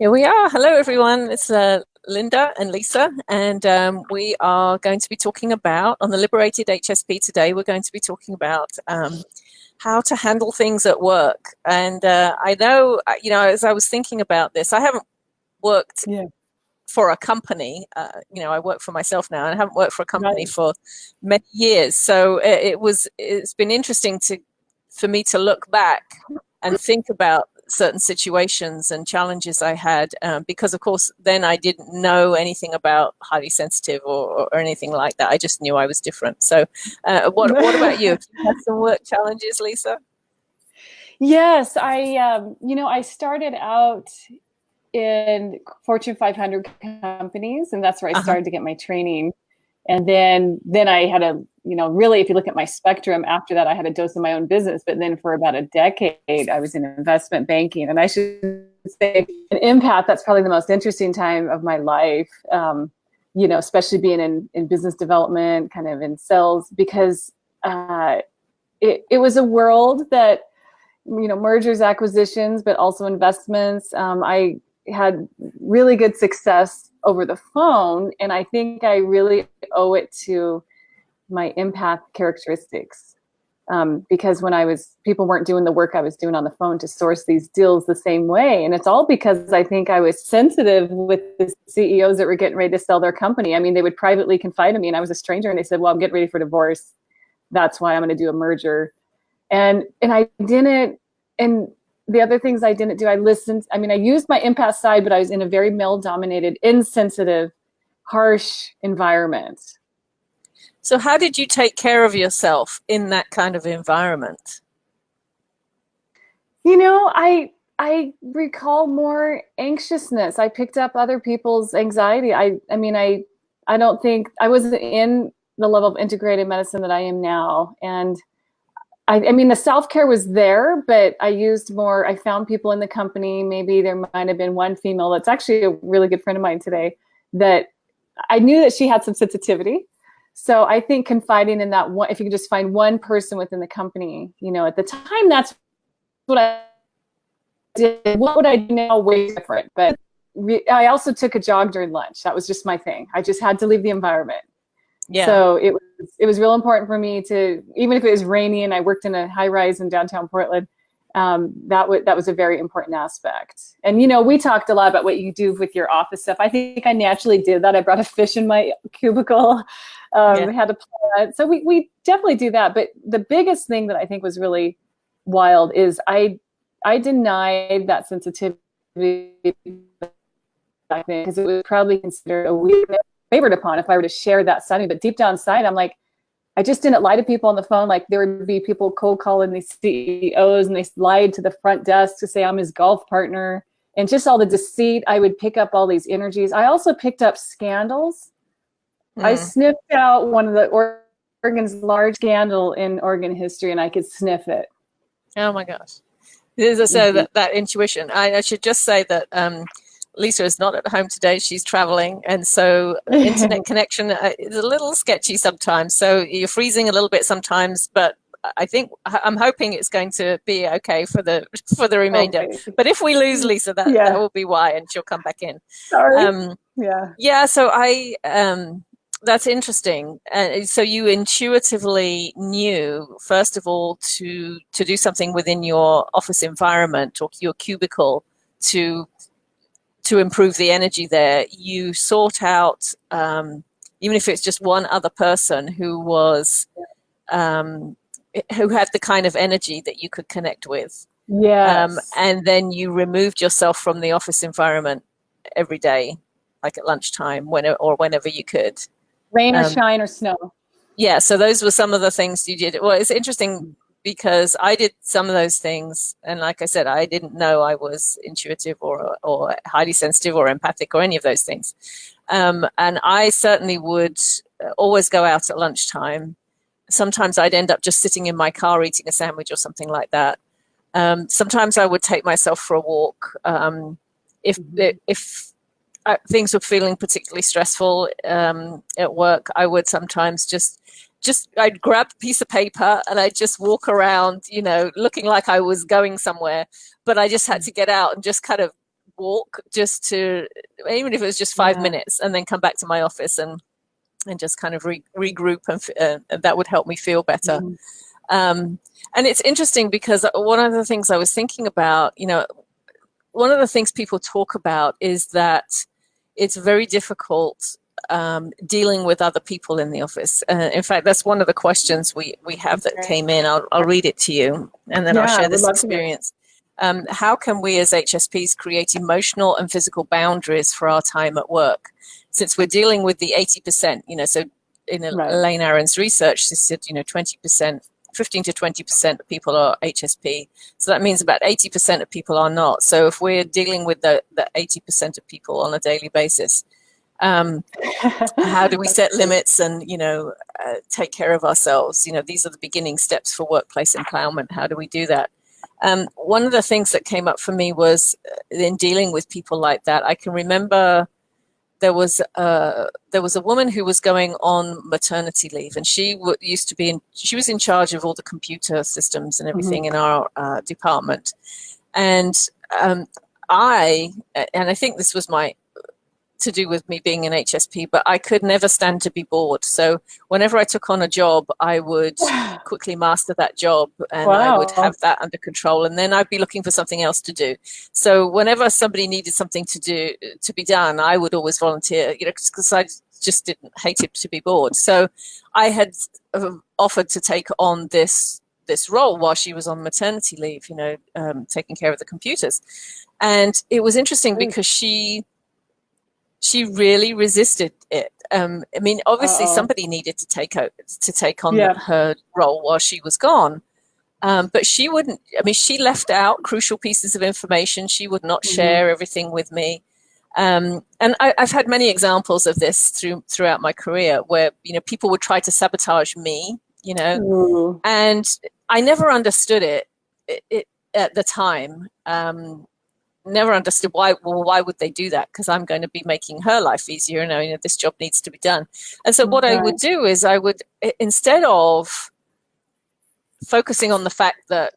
Here we are. Hello, everyone. It's Linda and Lisa, and we are going to be talking about, on the Liberated HSP today, we're going to be talking about how to handle things at work. And I know, as I was thinking about this, I haven't worked for a company. I work for myself now, and I haven't worked for a company for many years. So it's been interesting for me to look back and think about certain situations and challenges I had, because of course then I didn't know anything about highly sensitive or anything like that. I just knew I was different. So what about you? Have you had some work challenges, Lisa? Yes, I started out in Fortune 500 companies, and that's where I started to get my training. And then I had really, if you look at my spectrum, after that, I had a dose of my own business. But then for about a decade, I was in investment banking. And I should say an empath, that's probably the most interesting time of my life, especially being in business development, kind of in sales, because it was a world that, mergers, acquisitions, but also investments. I had really good success over the phone. And I think I really owe it to my empath characteristics. Because when people weren't doing the work I was doing on the phone to source these deals the same way. And it's all because I think I was sensitive with the CEOs that were getting ready to sell their company. I mean, they would privately confide in me, and I was a stranger, and they said, well, I'm getting ready for divorce. That's why I'm going to do a merger. And I didn't, and the other things I didn't do, I listened. I mean, I used my empath side, but I was in a very male-dominated, insensitive, harsh environment. So how did you take care of yourself in that kind of environment? I recall more anxiousness. I picked up other people's anxiety. I don't think I wasn't in the level of integrated medicine that I am now. And I mean, the self-care was there, but I found people in the company. Maybe there might have been one female that's actually a really good friend of mine today, that I knew that she had some sensitivity. So I think confiding in that one, if you could just find one person within the company, at the time, that's what I did. What would I do now? Way different. But I also took a jog during lunch. That was just my thing. I just had to leave the environment. Yeah. So it was real important for me to, even if it was rainy and I worked in a high rise in downtown Portland, that was a very important aspect. And, we talked a lot about what you do with your office stuff. I think I naturally did that. I brought a fish in my cubicle. We had a plant. So we definitely do that. But the biggest thing that I think was really wild is I denied that sensitivity back then, because it was probably considered a weakness, favored upon if I were to share that side of me. But deep down inside, I'm like, I just didn't lie to people on the phone. Like, there would be people cold calling these CEOs, and they lied to the front desk to say I'm his golf partner, and just all the deceit. I would pick up all these energies. I also picked up scandals. I sniffed out one of the Oregon's large scandal in Oregon history, and I could sniff it. Oh my gosh. So that intuition. I should just say that Lisa is not at home today. She's traveling. And so internet connection is a little sketchy sometimes. So you're freezing a little bit sometimes, but I'm hoping it's going to be okay for the remainder. Okay. But if we lose Lisa, that will be why, and she'll come back in. Sorry. So that's interesting. So you intuitively knew, first of all, to do something within your office environment or your cubicle to improve the energy there. You sought out, even if it's just one other person who was, who had the kind of energy that you could connect with. Yes. And then you removed yourself from the office environment every day, like at lunchtime, whenever you could. Rain or shine or snow. Yeah, so those were some of the things you did. Well, it's interesting because I did some of those things, and like I said, I didn't know I was intuitive or highly sensitive or empathic or any of those things. And I certainly would always go out at lunchtime. Sometimes I'd end up just sitting in my car eating a sandwich or something like that. Sometimes I would take myself for a walk. If things were feeling particularly stressful at work, I would sometimes just I'd grab a piece of paper and I'd just walk around, looking like I was going somewhere, but I just had to get out and just kind of walk just to, even if it was just 5 minutes, and then come back to my office and just kind of regroup, and that would help me feel better. And it's interesting because one of the things I was thinking about, one of the things people talk about is that it's very difficult dealing with other people in the office. In fact, that's one of the questions we have that came in. I'll read it to you, and then I'll share this experience. How can we as HSPs create emotional and physical boundaries for our time at work? Since we're dealing with the 80%, so in Elaine Aron's research, she said, 20%, 15 to 20% of people are HSP. So that means about 80% of people are not. So if we're dealing with the 80% of people on a daily basis, how do we set limits and, take care of ourselves? These are the beginning steps for workplace empowerment. How do we do that? One of the things that came up for me was in dealing with people like that. I can remember there was a woman who was going on maternity leave, and she was in charge of all the computer systems and everything in our department. And I think this was to do with me being an HSP, but I could never stand to be bored. So whenever I took on a job, I would quickly master that job, and I would have that under control, and then I'd be looking for something else to do. So whenever somebody needed something to be done, I would always volunteer, because I just didn't hate it to be bored. So I had offered to take on this role while she was on maternity leave, taking care of the computers. And it was interesting because she really resisted it. Obviously somebody needed to take on her role while she was gone. But she wouldn't, she left out crucial pieces of information. She would not share everything with me. And I've had many examples of this throughout my career where, people would try to sabotage me, and I never understood it at the time. Never understood why would they do that? Because I'm going to be making her life easier, and this job needs to be done. And so what I would do is I would, instead of focusing on the fact that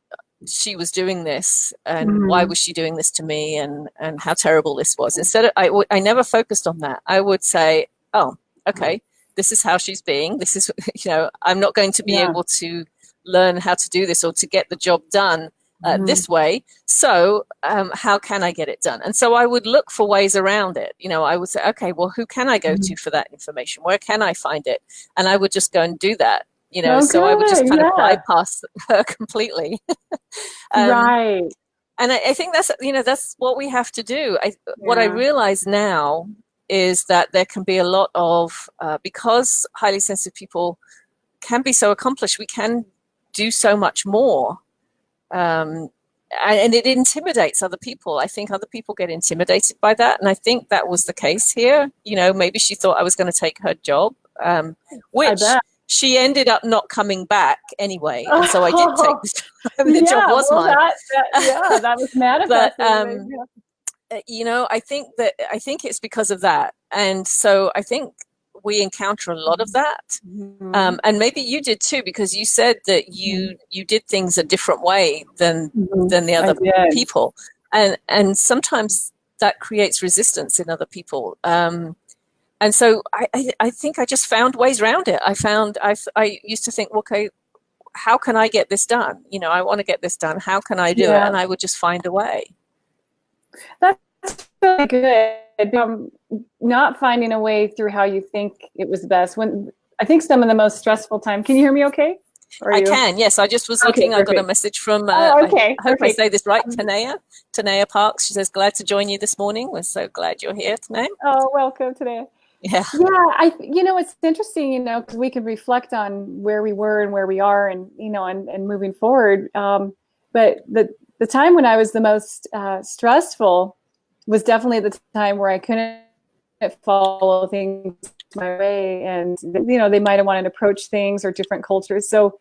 she was doing this and why was she doing this to me and how terrible this was, instead of, I never focused on that. I would say, oh, okay, this is how she's being. This is, I'm not going to be able to learn how to do this or to get the job done this way. So how can I get it done? And so I would look for ways around it. I would say, okay, well, who can I go to for that information? Where can I find it? And I would just go and do that, so I would just kind of bypass her completely. Right. And I think that's what we have to do. What I realize now is that there can be a lot of, because highly sensitive people can be so accomplished, we can do so much more. And it intimidates other people. I think other people get intimidated by that. And I think that was the case here. Maybe she thought I was going to take her job, which she ended up not coming back anyway. And so I did take the job. The job was mine. That was manifested. But, I think it's because of that. And so I think we encounter a lot of that. And maybe you did too, because you said that you did things a different way than the other people. And sometimes that creates resistance in other people. And so I think I just found ways around it. I used to think, okay, how can I get this done? I want to get this done. How can I do it? And I would just find a way. That's really good. Not finding a way through how you think it was best. When I think some of the most stressful time. Can you hear me okay? I can, yes. I just was looking. I got a message from, I hope I say this right, Tanea Parks. She says, glad to join you this morning. We're so glad you're here, Tanea. Oh, welcome, Tanea. Yeah. It's interesting, because we can reflect on where we were and where we are and, and moving forward. But the time when I was the most stressful was definitely the time where I couldn't follow things my way, and they might have wanted to approach things or different cultures. So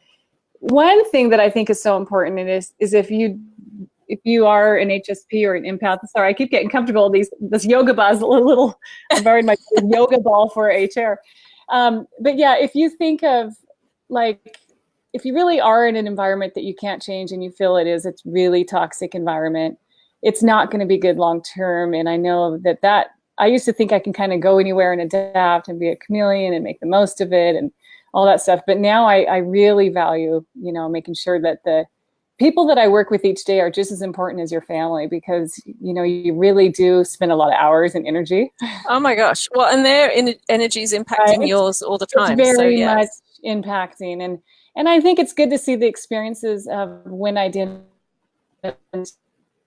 one thing that I think is so important is if you are an HSP or an empath, sorry, I keep getting comfortable with this yoga ball, I borrowed my yoga ball for a chair. But yeah, if you think of if you really are in an environment that you can't change and you feel it's really toxic environment, it's not going to be good long term. And I know that I used to think I can kind of go anywhere and adapt and be a chameleon and make the most of it and all that stuff. But now I really value, making sure that the people that I work with each day are just as important as your family, because, you really do spend a lot of hours and energy. Oh my gosh. Well, and their energy is impacting Right? yours all the time. It's So very much yes. impacting. And I think it's good to see the experiences of when I did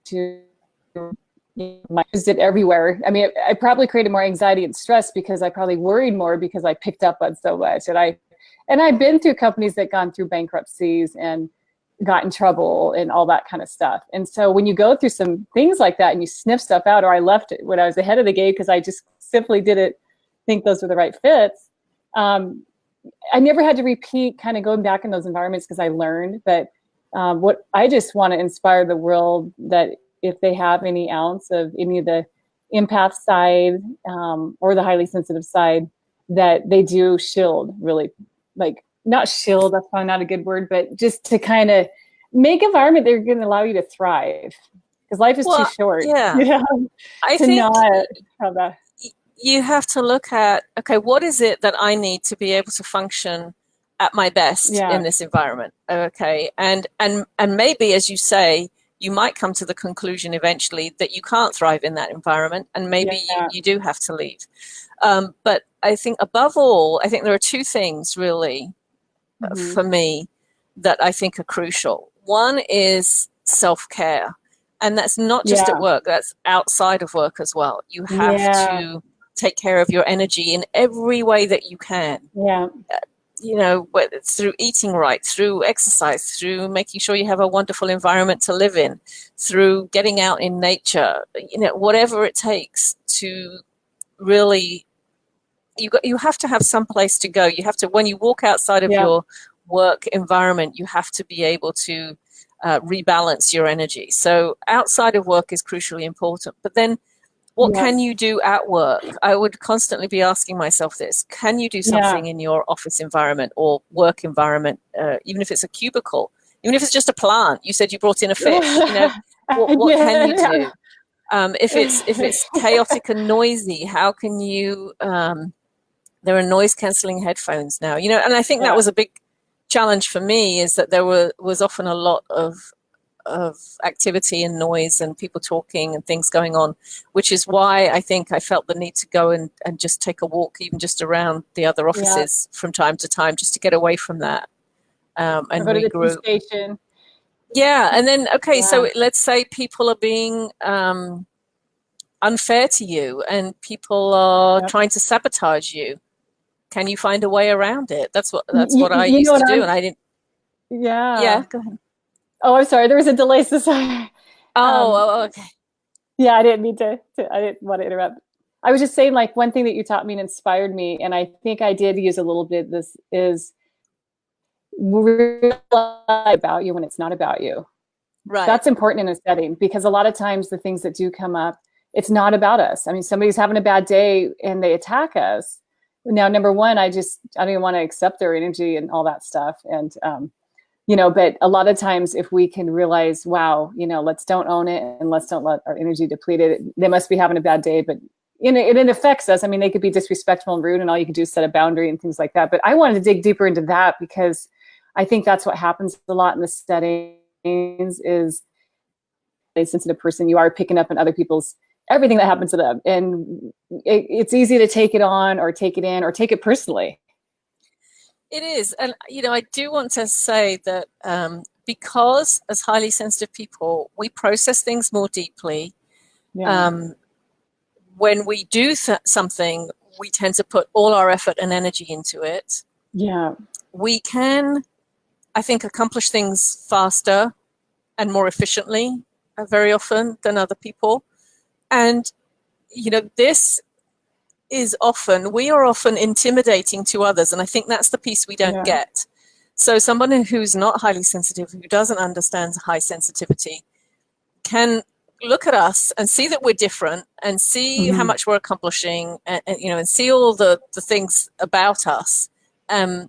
to I used it everywhere. I mean, I probably created more anxiety and stress because I probably worried more because I picked up on so much. And I've been through companies that gone through bankruptcies and got in trouble and all that kind of stuff. And so when you go through some things like that and you sniff stuff out, or I left it when I was ahead of the game because I just simply didn't think those were the right fits. I never had to repeat kind of going back in those environments because I learned. But what I just want to inspire the world that if they have any ounce of any of the empath side or the highly sensitive side, that they do shield, really, like not shield, that's probably not a good word, but just to kind of make environment they're going to allow you to thrive, because life is too short. Yeah. I think not have that. You have to look at, okay, what is it that I need to be able to function at my best in this environment? Okay. And maybe, as you say, you might come to the conclusion eventually that you can't thrive in that environment, and maybe you do have to leave. But I think above all, I think there are two things really for me that I think are crucial. One is self-care, and that's not just at work, that's outside of work as well. You have to take care of your energy in every way that you can. Whether it's through eating right, through exercise, through making sure you have a wonderful environment to live in, through getting out in nature, whatever it takes to really, you have to have some place to go. You have to, when you walk outside of your work environment, you have to be able to rebalance your energy. So outside of work is crucially important. But then what can you do at work? I would constantly be asking myself this. Can you do something in your office environment or work environment, even if it's a cubicle, even if it's just a plant? You said you brought in a fish. What can you do? If it's chaotic and noisy, how can you, there are noise cancelling headphones now, and I think that was a big challenge for me, is that there was often a lot of activity and noise and people talking and things going on, which is why I think I felt the need to go and just take a walk, even just around the other offices from time to time, just to get away from that and regroup. To the station. And then, so let's say people are being unfair to you and people are trying to sabotage you. Can you find a way around it? That's what I used to do, and I didn't. Yeah, go ahead. Oh, I'm sorry. There was a delay. So sorry. Okay. Yeah, I didn't mean to. I didn't want to interrupt. I was just saying, like, one thing that you taught me and inspired me, and I think I did use a little bit. This is realize about you when it's not about you. Right. That's important in a setting, because a lot of times the things that do come up, it's not about us. I mean, somebody's having a bad day and they attack us. Now, number one, I don't even want to accept their energy and all that stuff. And but a lot of times if we can realize, wow, let's don't own it and let's don't let our energy deplete it. They must be having a bad day, but it affects us. I mean, they could be disrespectful and rude, and all you can do is set a boundary and things like that. But I wanted to dig deeper into that, because I think that's what happens a lot in the settings is a sensitive person. You are picking up on other people's everything that happens to them. And it's easy to take it on or take it in or take it personally. It is. And, I do want to say that because as highly sensitive people, we process things more deeply. When we do something, we tend to put all our effort and energy into it. We can, I think, accomplish things faster and more efficiently very often than other people. And, this is we are often intimidating to others. And I think that's the piece we don't get. So someone who's not highly sensitive, who doesn't understand high sensitivity, can look at us and see that we're different and see how much we're accomplishing and see all the things about us and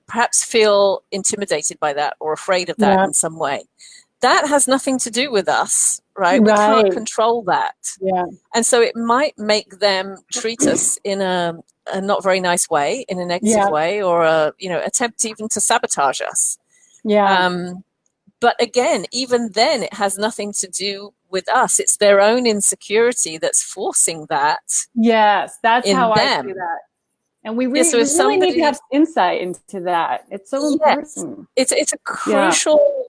perhaps feel intimidated by that or afraid of that in some way. that has nothing to do with us, right? We can't Right. control that. Yeah. And so it might make them treat us in a not very nice way, in a negative Yeah. way, or attempt even to sabotage us. Yeah. But again, even then, it has nothing to do with us. It's their own insecurity that's forcing that Yes, that's in how I see them. that. And we, Yeah, so if we really need to somebody, have insight into that. It's so yes, important. it's a Yeah. crucial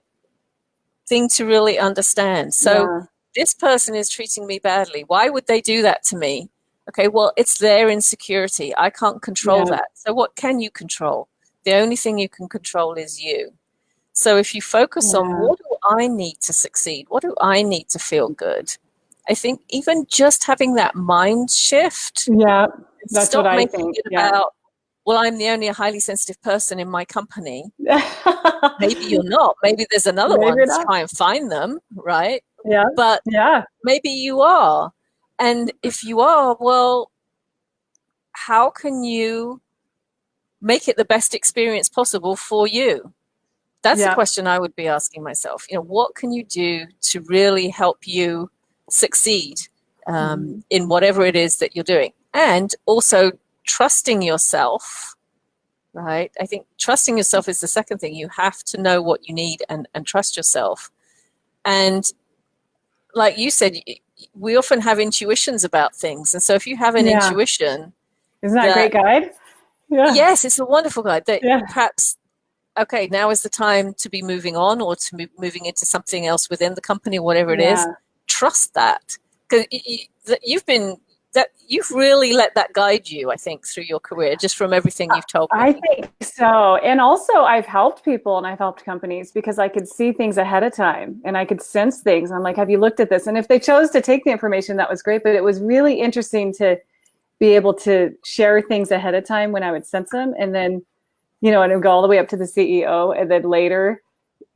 thing to really understand. So Yeah. this person is treating me badly. Why would they do that to me? Okay, well, it's their insecurity. I can't control Yeah. that. So what can you control? The only thing you can control is you. So if you focus on, Yeah. what do I need to succeed? What do I need to feel good? I think even just having that mind shift, Yeah. That's what stop I making think. it Yeah. about, well, I'm the only highly sensitive person in my company. Maybe you're not. Maybe there's another Maybe one to not. try and find them, right? Yeah. But Yeah. maybe you are. And if you are, well, how can you make it the best experience possible for you? That's the Yeah. question I would be asking myself. What can you do to really help you succeed in whatever it is that you're doing? And also trusting yourself, right? I think trusting yourself is the second thing. You have to know what you need and trust yourself. And like you said, we often have intuitions about things. And so if you have an Yeah. intuition Isn't that a great that, guide? Yeah. yes, it's a wonderful guide that Yeah. perhaps, okay, now is the time to be moving on, or to moving into something else within the company, whatever it is. Yeah. Trust that, because you've really let that guide you, I think, through your career, just from everything you've told I me. think so. And also, I've helped people and I've helped companies because I could see things ahead of time and I could sense things. I'm like, have you looked at this? And if they chose to take the information, that was great. But it was really interesting to be able to share things ahead of time when I would sense them. And then, and it would go all the way up to the CEO. And then later,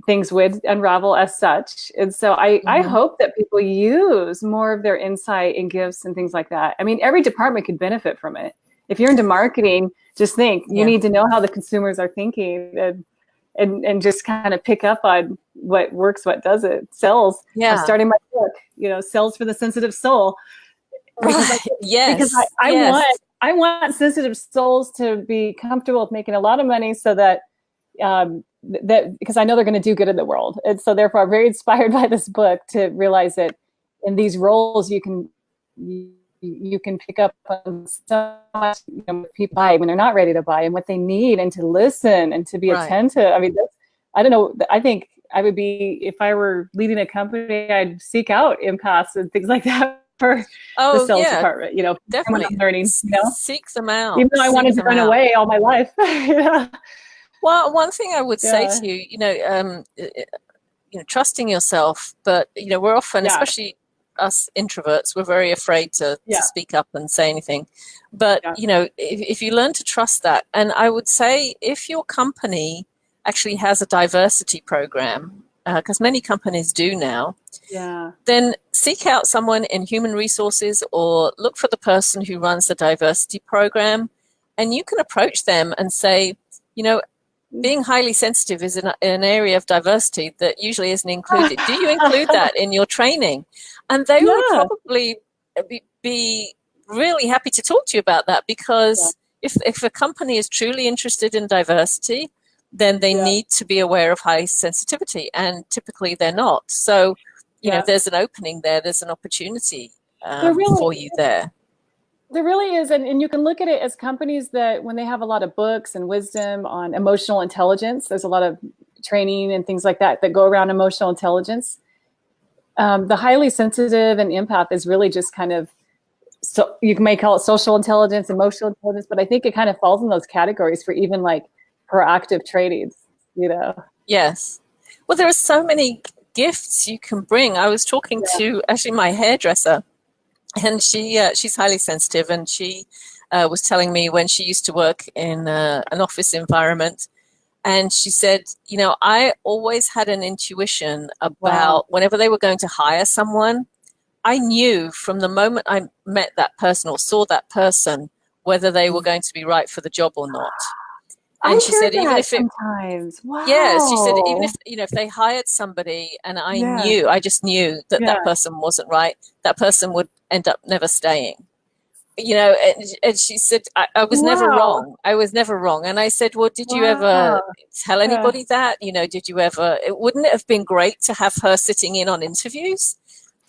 things would unravel as such. And so I hope that people use more of their insight and gifts and things like that. I mean, every department could benefit from it. If you're into marketing, just think you need to know how the consumers are thinking and just kind of pick up on what works, what doesn't. Sells. Yeah. I'm starting my book, Sells for the Sensitive Soul. Right. Because I want sensitive souls to be comfortable with making a lot of money so that because I know they're going to do good in the world. And so therefore I'm very inspired by this book to realize that in these roles you can pick up on so much people buy when they're not ready to buy and what they need, and to listen and to be attentive. I mean, I don't know. I think I would be, if I were leading a company, I'd seek out empaths and things like that for the sales department, definitely. I'm learning, Seek them out. Even though I wanted to run away all my life. Well, one thing I would say to you, trusting yourself, but, we're often, especially us introverts, we're very afraid to speak up and say anything. But, if you learn to trust that, and I would say if your company actually has a diversity program, because many companies do now, then seek out someone in human resources or look for the person who runs the diversity program, and you can approach them and say, being highly sensitive is an area of diversity that usually isn't included. Do you include that in your training? And they would probably be really happy to talk to you about that, because if a company is truly interested in diversity, then they need to be aware of high sensitivity, and typically they're not. So, there's an opening there, there's an opportunity for you there. There really is. And you can look at it as companies that when they have a lot of books and wisdom on emotional intelligence, there's a lot of training and things like that go around emotional intelligence. The highly sensitive and empath is really just kind of, so you may call it social intelligence, emotional intelligence, but I think it kind of falls in those categories for even like proactive trainings, Yes. Well, there are so many gifts you can bring. I was talking to actually my hairdresser, and she's highly sensitive, and she was telling me when she used to work in an office environment, and she said, I always had an intuition about whenever they were going to hire someone, I knew from the moment I met that person or saw that person whether they were going to be right for the job or not. And I she hear said, even that if it, sometimes. yeah, she said, even if, Wow. if they hired somebody and Yeah. I just knew that Yeah. that person wasn't right, that person would end up never staying. And she said, I was never Wow. wrong. I was never wrong. And I said, well, did you ever Wow. tell Yeah. anybody that? Did you ever, wouldn't it have been great to have her sitting in on interviews?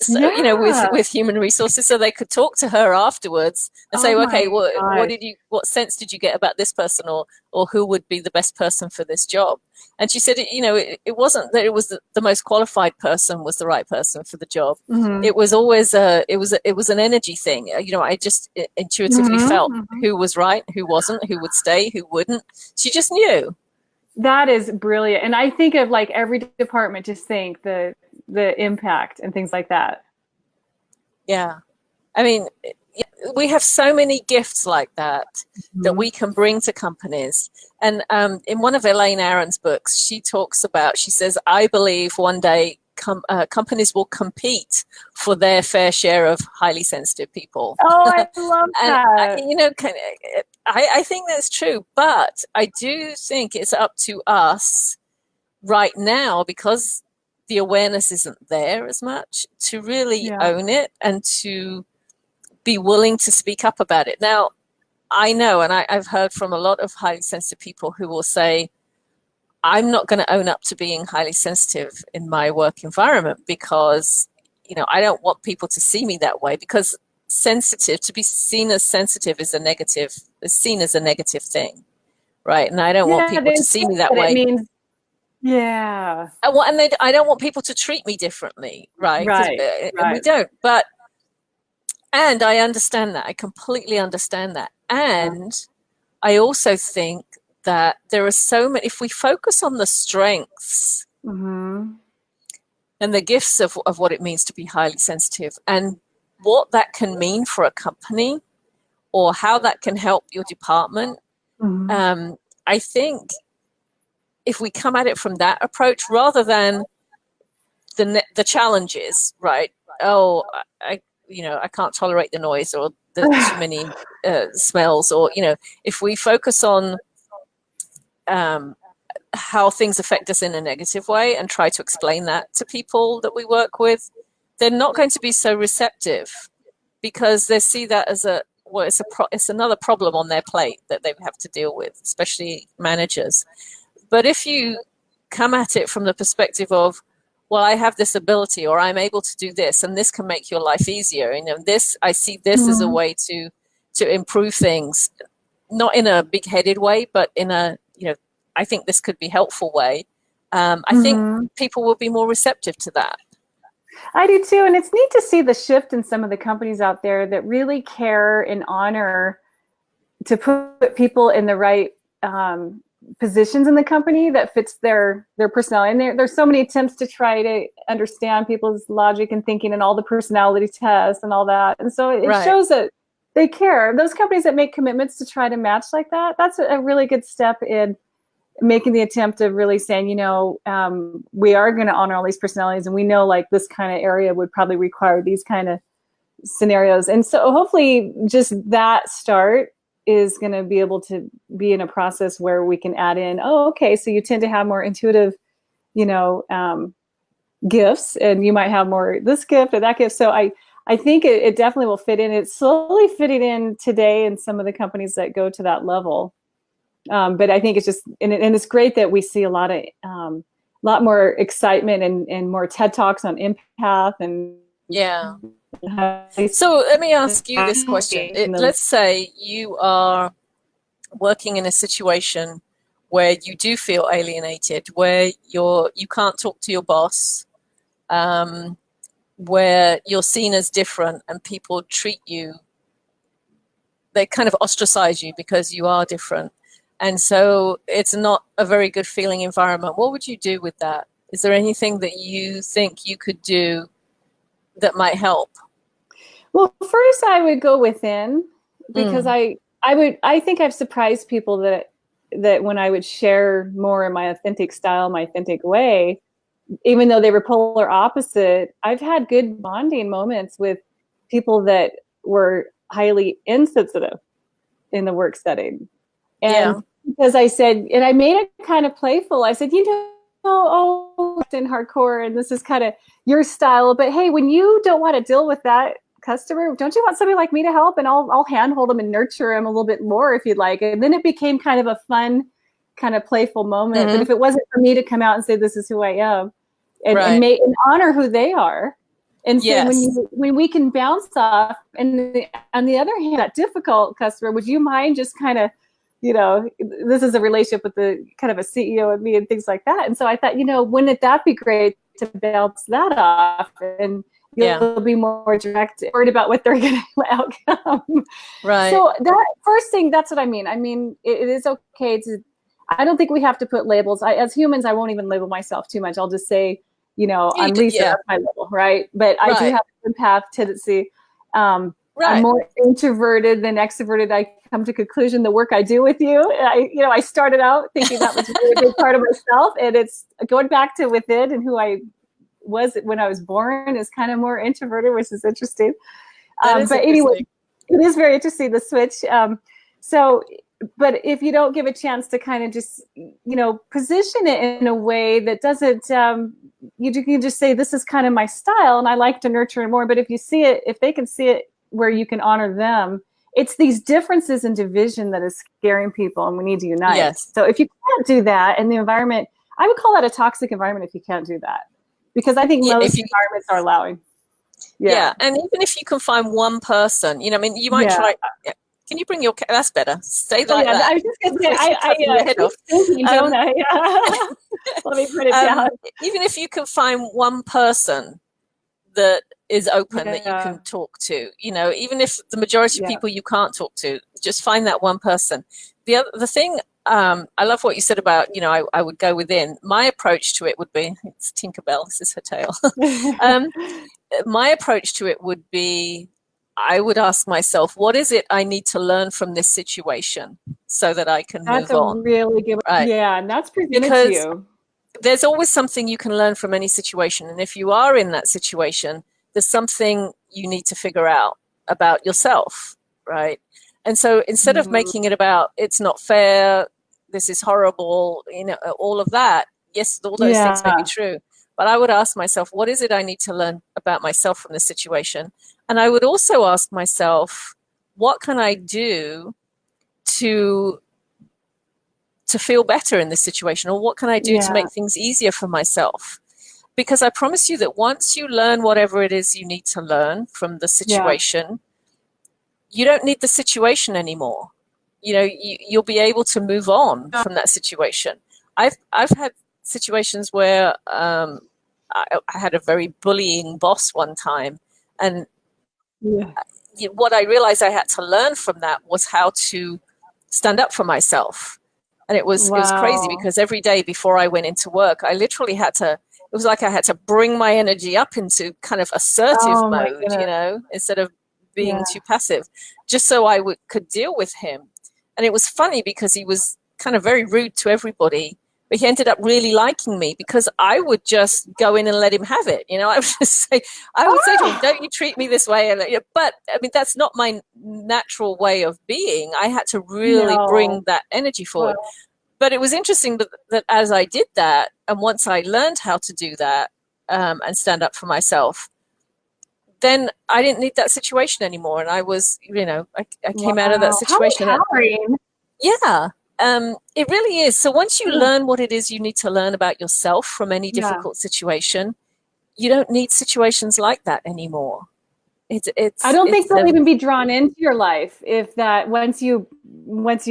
So, Yeah. with human resources, so they could talk to her afterwards and say, Oh okay, my well, gosh. what sense did you get about this person, or who would be the best person for this job? And she said, it wasn't that it was the most qualified person was the right person for the job. Mm-hmm. It was always it was an energy thing. I just intuitively felt Mm-hmm. who was right, who wasn't, who would stay, who wouldn't. She just knew. That is brilliant. And I think of like every department, just think the impact and things like that. Yeah. I mean, we have so many gifts like that Mm-hmm. we can bring to companies. And in one of Elaine Aron's books, she says, I believe one day companies will compete for their fair share of highly sensitive people. Oh, I love And that. I think that's true, but I do think it's up to us right now, because the awareness isn't there as much, to really Yeah. own it and to be willing to speak up about it. Now, I know, and I've heard from a lot of highly sensitive people who will say, I'm not going to own up to being highly sensitive in my work environment because, I don't want people to see me that way, because to be seen as sensitive is seen as a negative thing, right? And I don't want Yeah, people to they see think me that that it way. means, yeah. I don't want people to treat me differently, right? Right, And we right. don't. And I understand that. I completely understand that. And I also think that there are so many, if we focus on the strengths Mm-hmm. and the gifts of what it means to be highly sensitive and what that can mean for a company or how that can help your department, Mm-hmm. I think if we come at it from that approach rather than the challenges, right? Oh, I can't tolerate the noise or the too many smells, or if we focus on how things affect us in a negative way and try to explain that to people that we work with, they're not going to be so receptive because they see that as it's another problem on their plate that they have to deal with, especially managers. But if you come at it from the perspective of, well, I have this ability, or I'm able to do this, and this can make your life easier. I see this as a Mm-hmm. way to improve things, not in a big-headed way, but in I think this could be helpful way. I think Mm-hmm. people will be more receptive to that. I do too. And it's neat to see the shift in some of the companies out there that really care and honor to put people in the right positions in the company that fits their personality. And there's so many attempts to try to understand people's logic and thinking and all the personality tests and all that. And so it Right. shows that they care. Those companies that make commitments to try to match like that, that's a really good step in making the attempt of really saying, we are going to honor all these personalities, and we know like this kind of area would probably require these kind of scenarios. And so hopefully just that start is going to be able to be in a process where we can add in, oh, okay, so you tend to have more intuitive, gifts, and you might have more this gift or that gift. So I think it definitely will fit in. It's slowly fitting in today in some of the companies that go to that level. But I think it's just, and it's great that we see a lot more excitement and more TED Talks on empath and Yeah. So let me ask you this question. Let's say you are working in a situation where you do feel alienated, where you can't talk to your boss, where you're seen as different and people they kind of ostracize you because you are different. And so it's not a very good feeling environment. What would you do with that? Is there anything that you think you could do that might help? Well, first I would go within, because I think I've surprised people that when I would share more in my authentic style, my authentic way, even though they were polar opposite, I've had good bonding moments with people that were highly insensitive in the work setting. And Yeah. because I said, and I made it kind of playful. I said, oh, in hardcore, and this is kind of your style. But hey, when you don't want to deal with that customer, don't you want somebody like me to help? And I'll handhold them and nurture them a little bit more if you'd like. And then it became kind of a fun, kind of playful moment. Mm-hmm. But if it wasn't for me to come out and say, this is who I am, and, Right. and honor who they are, and so when we can bounce off, and on the other hand, that difficult customer, would you mind just kind of, this is a relationship with the kind of a CEO and me and things like that. And so I thought, wouldn't that be great to bounce that off, and you'll be more direct, worried about what they're going to outcome. Right. So that first thing, that's what I mean. I mean, it is okay to, I don't think we have to put labels. As humans, I won't even label myself too much. I'll just say, I'm Lisa, that's my label, right? But I do have an empath tendency. I'm more introverted than extroverted. I come to conclusion the work I do with you. I started out thinking that was a really big part of myself, and it's going back to within and who I was when I was born is kind of more introverted, which is interesting. But anyway, it is very interesting, the switch. But if you don't give a chance to kind of just, position it in a way that doesn't, you can just say, this is kind of my style and I like to nurture it more. But if you see it, if they can see it where you can honor them, it's these differences in division that is scaring people, and we need to unite. Yes. So if you can't do that, and the environment, I would call that a toxic environment if you can't do that, because I think most environments are allowing. Yeah. And even if you can find one person, you might try. Can you bring your? That's better. Stay like that. I was just going to say, I head off. Don't I? Let me put it down. Even if you can find one person that is open that you can talk to, even if the majority of people you can't talk to, just find that one person. The thing, I love what you said about, I would go within. My approach to it would be, it's Tinkerbell, this is her tail. My approach to it would be, I would ask myself, what is it I need to learn from this situation so that I can move on? That's a really good, and that's presented to you. There's always something you can learn from any situation. And if you are in that situation, there's something you need to figure out about yourself, right? And so instead of making it about, it's not fair, this is horrible, all of that, yes, all those things may be true. But I would ask myself, what is it I need to learn about myself from this situation? And I would also ask myself, what can I do to feel better in this situation? Or what can I do to make things easier for myself? Because I promise you that once you learn whatever it is you need to learn from the situation, you don't need the situation anymore. You'll be able to move on from that situation. I've had situations where I had a very bullying boss one time, and what I realized I had to learn from that was how to stand up for myself. And it was crazy, because every day before I went into work, I literally had to, it was like I had to bring my energy up into kind of assertive mode, instead of being too passive, just so I could deal with him. And it was funny because he was kind of very rude to everybody, but he ended up really liking me because I would just go in and let him have it. I would just say, to him, don't you treat me this way. But I mean, that's not my natural way of being. I had to really bring that energy forward. But it was interesting that as I did that, and once I learned how to do that and stand up for myself, then I didn't need that situation anymore. And I was, I came out of that situation. How empowering. It really is. So once you learn what it is you need to learn about yourself from any difficult situation, you don't need situations like that anymore. I don't think they'll even be drawn into your life if that once you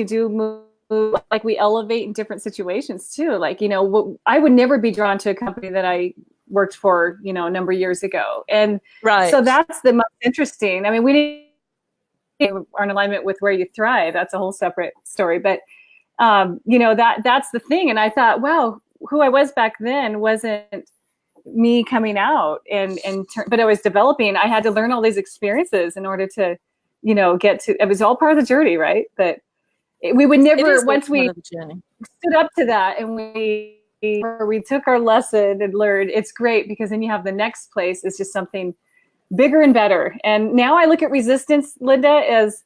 do move, like we elevate in different situations too. Like, I would never be drawn to a company that I worked for, a number of years ago. And so that's the most interesting. I mean, we are in alignment with where you thrive. That's a whole separate story. But, that's the thing. And I thought, wow, who I was back then wasn't me coming out but I was developing. I had to learn all these experiences in order to, get to, it was all part of the journey, right? But we would never, once we stood up to that and we took our lesson and learned, it's great, because then you have the next place is just something bigger and better. And now I look at resistance, Linda, as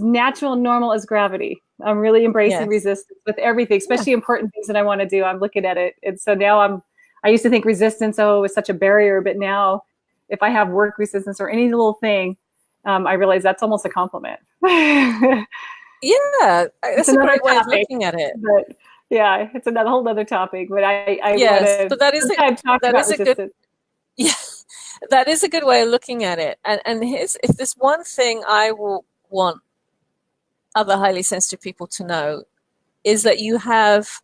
natural and normal as gravity. I'm really embracing Yes. resistance with everything, Yeah. especially important things that I want to do. I'm looking at it. And so now I used to think resistance, oh, it was such a barrier. But now if I have work resistance or any little thing, I realize that's almost a compliment. Yeah, It's that's a another great way of topic, looking at it. but yeah, it's another whole other topic. But I want Yes, to but that is sometimes talk that about is a good resistance. yeah, that is a good way of looking at it. And here's, if there's one thing I will want other highly sensitive people to know, is that you have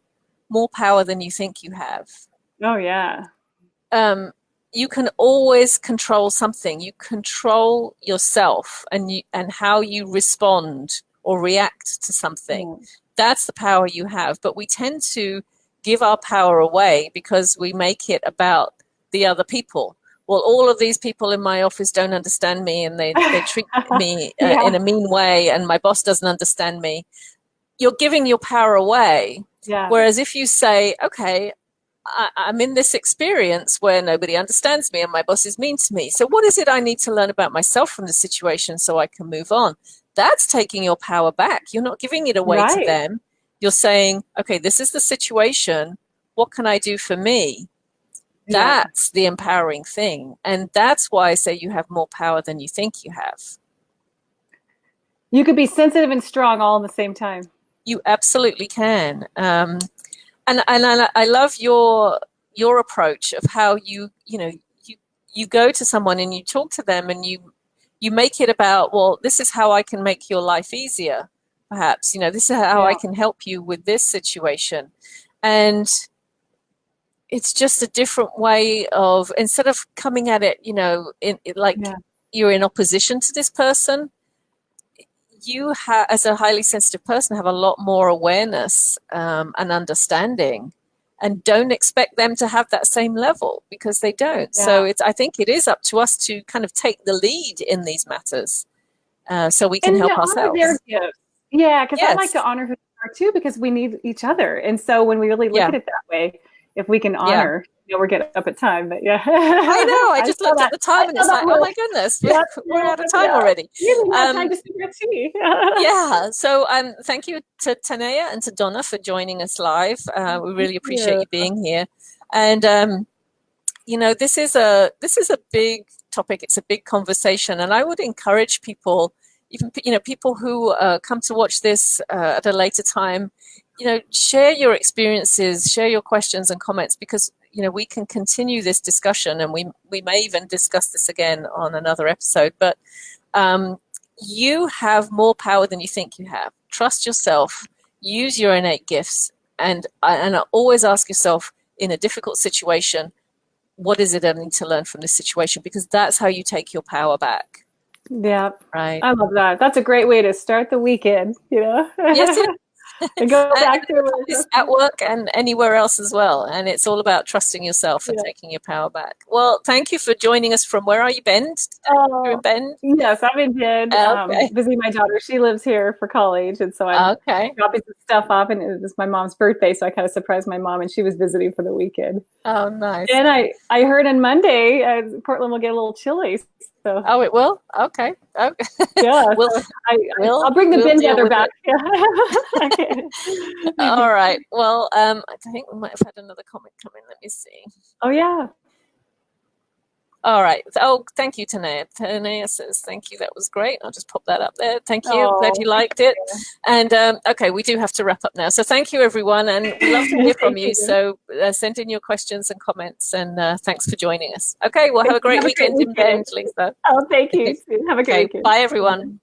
more power than you think you have. Oh yeah. Um, you can always control something. You control yourself and how you respond or react to something. Yeah. That's the power you have. But we tend to give our power away because we make it about the other people. Well, all of these people in my office don't understand me, and they treat me Yeah. in a mean way, and my boss doesn't understand me. You're giving your power away. Yeah. Whereas if you say, okay, I'm in this experience where nobody understands me and my boss is mean to me. So what is it I need to learn about myself from the situation so I can move on? That's taking your power back. You're not giving it away to Right. them. You're saying, okay, this is the situation. What can I do for me? Yeah. That's the empowering thing. And that's why I say you have more power than you think you have. You could be sensitive and strong all in the same time. You absolutely can. And I love your approach of how you go to someone and you talk to them and you make it about, well, this is how I can make your life easier, perhaps, this is how I can help you with this situation. And it's just a different way of, instead of coming at it, you're in opposition to this person, you have, as a highly sensitive person, have a lot more awareness and understanding, and don't expect them to have that same level, because they don't. Yeah. So I think it is up to us to kind of take the lead in these matters, so we can help ourselves. Their gifts. Yeah, because I Yes. like to honor who they are too, because we need each other. And so when we really look at it that way, if we can honor, we're getting up at time, but yeah. I know. I just looked at the time and it's like, oh my goodness, we're out of time already. You didn't have time to sip your tea. Yeah. So thank you to Tanea and to Donna for joining us live. We really appreciate you being here. And this is a big topic. It's a big conversation, and I would encourage people, even people who come to watch this at a later time, share your experiences, share your questions and comments, because we can continue this discussion, and we may even discuss this again on another episode. But you have more power than you think you have. Trust yourself, use your innate gifts, and always ask yourself, in a difficult situation, what is it I need to learn from this situation? Because that's how you take your power back. Yeah. Right. I love that. That's a great way to start the weekend, Yes, it is. And go back to it at work and anywhere else as well. And it's all about trusting yourself and taking your power back. Well, thank you for joining us from, where are you, Bend? You're in Bend? Yes, I'm in Bend. Okay. Visiting my daughter. She lives here for college. And so I'm dropping some stuff off. And it was my mom's birthday, so I kind of surprised my mom, and she was visiting for the weekend. Oh, nice. And I heard on Monday, Portland will get a little chilly. So. Oh, it will? Okay. Yeah. I'll bring the Bend weather back. All right. Well, I think we might have had another comment come in. Let me see. Oh, yeah. All right. Oh, thank you, Tanea. Tanea says, thank you. That was great. I'll just pop that up there. Thank you. Glad you liked it. And okay, we do have to wrap up now. So thank you, everyone. And we love to hear from you. So send in your questions and comments. And thanks for joining us. Okay, well, have a great weekend in Bend, Lisa. Oh, thank you. Have a great weekend. Bye, everyone.